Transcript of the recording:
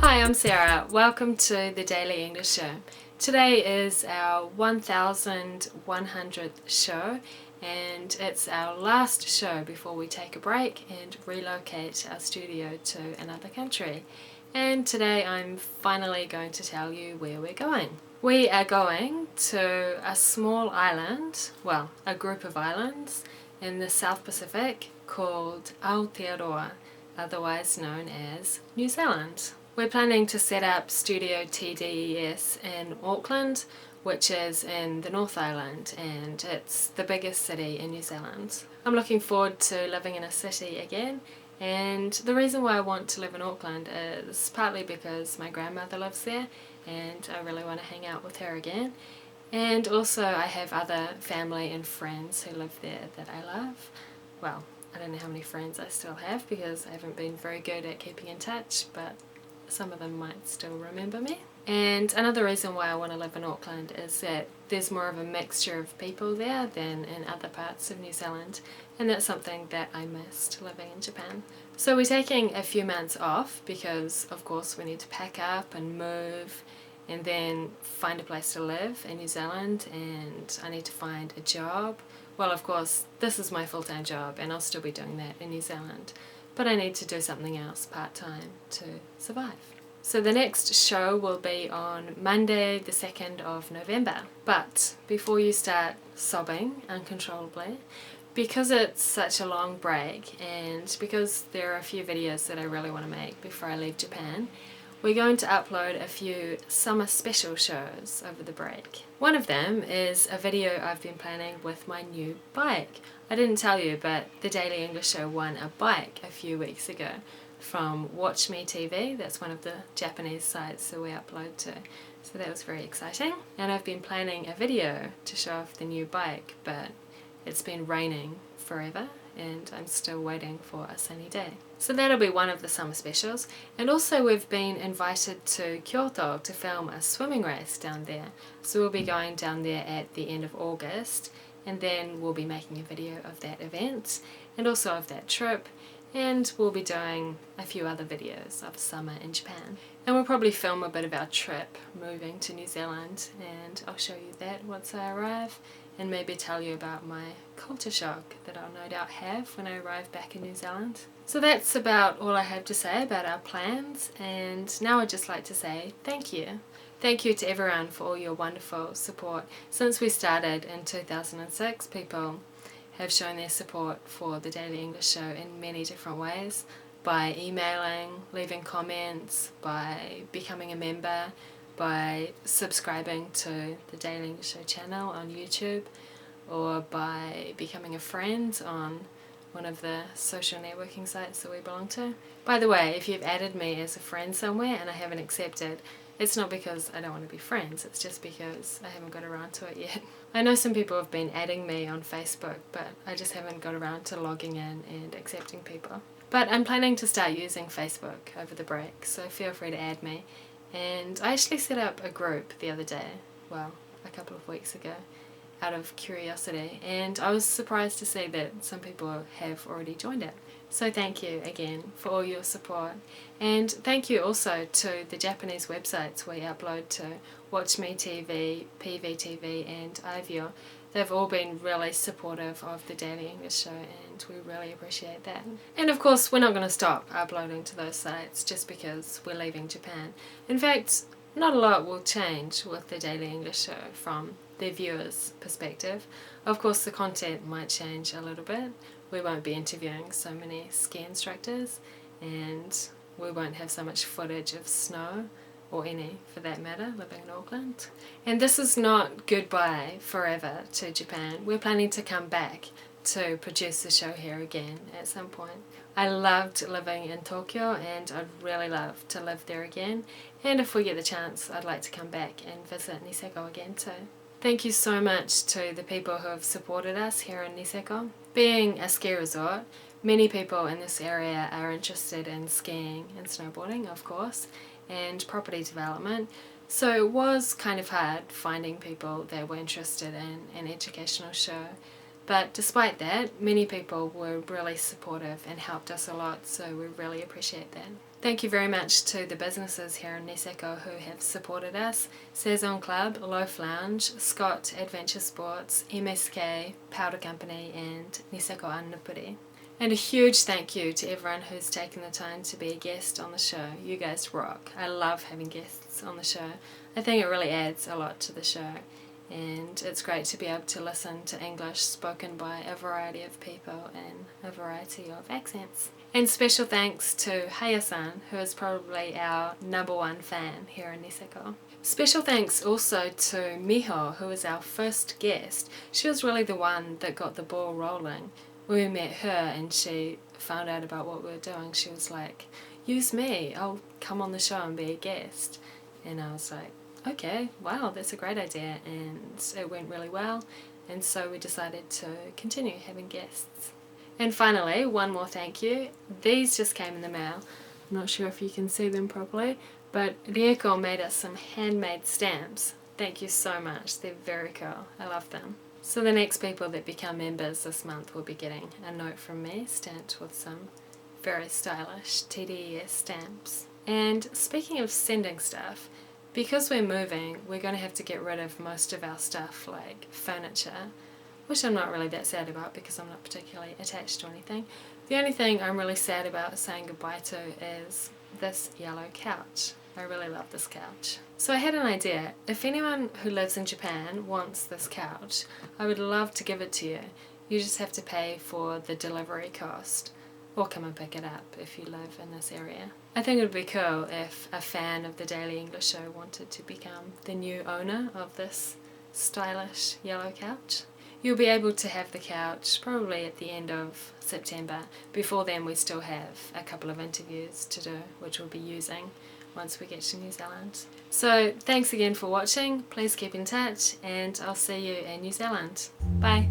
Hi, I'm Sarah. Welcome to the Daily English Show. Today is our 1100th show, and it's our last show before we take a break and relocate our studio to another country. And today I'm finally going to tell you where we're going. We are going to a small island, well, a group of islands in the South Pacific called Aotearoa, otherwise known as New Zealand. We're planning to set up Studio TDES in Auckland, which is in the North Island, and it's the biggest city in New Zealand. I'm looking forward to living in a city again, and the reason why I want to live in Auckland is partly because my grandmother lives there and I really want to hang out with her again, and also I have other family and friends who live there that I love. Well, I don't know how many friends I still have because I haven't been very good at keeping in touch, but some of them might still remember me. And another reason why I want to live in Auckland is that there's more of a mixture of people there than in other parts of New Zealand, and that's something that I missed living in Japan. So we're taking a few months off because of course we need to pack up and move and then find a place to live in New Zealand, and I need to find a job. Well, of course this is my full-time job and I'll still be doing that in New Zealand, but I need to do something else part-time to survive. So the next show will be on Monday the 2nd of November. But before you start sobbing uncontrollably, because it's such a long break and because there are a few videos that I really want to make before I leave Japan, we're going to upload a few summer special shows over the break. One of them is a video I've been planning with my new bike. I didn't tell you, but the Daily English Show won a bike a few weeks ago from Watch Me TV. That's one of the Japanese sites that we upload to. So that was very exciting. And I've been planning a video to show off the new bike, but it's been raining forever and I'm still waiting for a sunny day. So that'll be one of the summer specials. And also we've been invited to Kyoto to film a swimming race down there. So we'll be going down there at the end of August, and then we'll be making a video of that event and also of that trip, and we'll be doing a few other videos of summer in Japan. And we'll probably film a bit of our trip moving to New Zealand, and I'll show you that once I arrive, and maybe tell you about my culture shock that I'll no doubt have when I arrive back in New Zealand. So that's about all I have to say about our plans, and now I'd just like to say thank you. Thank you to everyone for all your wonderful support. Since we started in 2006, people have shown their support for the Daily English Show in many different ways, by emailing, leaving comments, by becoming a member, by subscribing to the Daily English Show channel on YouTube, or by becoming a friend on one of the social networking sites that we belong to. By the way, if you've added me as a friend somewhere and I haven't accepted, it's not because I don't want to be friends, it's just because I haven't got around to it yet. I know some people have been adding me on Facebook, but I just haven't got around to logging in and accepting people. But I'm planning to start using Facebook over the break, so feel free to add me. And I actually set up a group the other day, well, a couple of weeks ago, out of curiosity, and I was surprised to see that some people have already joined it. So thank you again for all your support, and thank you also to the Japanese websites we upload to, Watch Me TV, PVTV and iView. They've all been really supportive of the Daily English Show, and we really appreciate that. And of course we're not going to stop uploading to those sites just because we're leaving Japan. In fact, not a lot will change with the Daily English Show from the viewer's perspective. Of course the content might change a little bit. We won't be interviewing so many ski instructors, and we won't have so much footage of snow, or any for that matter, living in Auckland. And this is not goodbye forever to Japan. We're planning to come back to produce the show here again at some point. I loved living in Tokyo and I'd really love to live there again, and if we get the chance I'd like to come back and visit Niseko again too. Thank you so much to the people who have supported us here in Niseko. Being a ski resort, many people in this area are interested in skiing and snowboarding, of course, and property development, so it was kind of hard finding people that were interested in an educational show. But despite that, many people were really supportive and helped us a lot, so we really appreciate that. Thank you very much to the businesses here in Niseko who have supported us: Saison Club, Loaf Lounge, Scott Adventure Sports, MSK, Powder Company and Niseko Annapuri. And a huge thank you to everyone who's taken the time to be a guest on the show. You guys rock. I love having guests on the show. I think it really adds a lot to the show, and it's great to be able to listen to English spoken by a variety of people and a variety of accents. And special thanks to Haya-san, who is probably our #1 fan here in Niseko. Special thanks also to Miho, who was our first guest. She was really the one that got the ball rolling. When we met her and she found out about what we were doing, she was like, use me, I'll come on the show and be a guest. And I was like, okay, wow, that's a great idea, and it went really well, and so we decided to continue having guests. And finally, one more thank you. These just came in the mail. I'm not sure if you can see them properly, but Rieko made us some handmade stamps. Thank you so much, they're very cool, I love them. So the next people that become members this month will be getting a note from me stamped with some very stylish TDES stamps. And speaking of sending stuff, because we're moving, we're going to have to get rid of most of our stuff, like furniture, which I'm not really that sad about because I'm not particularly attached to anything. The only thing I'm really sad about saying goodbye to is this yellow couch. I really love this couch. So I had an idea. If anyone who lives in Japan wants this couch, I would love to give it to you. You just have to pay for the delivery cost, or come and pick it up if you live in this area. I think it would be cool if a fan of the Daily English Show wanted to become the new owner of this stylish yellow couch. You'll be able to have the couch probably at the end of September. Before then we still have a couple of interviews to do, which we'll be using once we get to New Zealand. So thanks again for watching, please keep in touch, and I'll see you in New Zealand. Bye!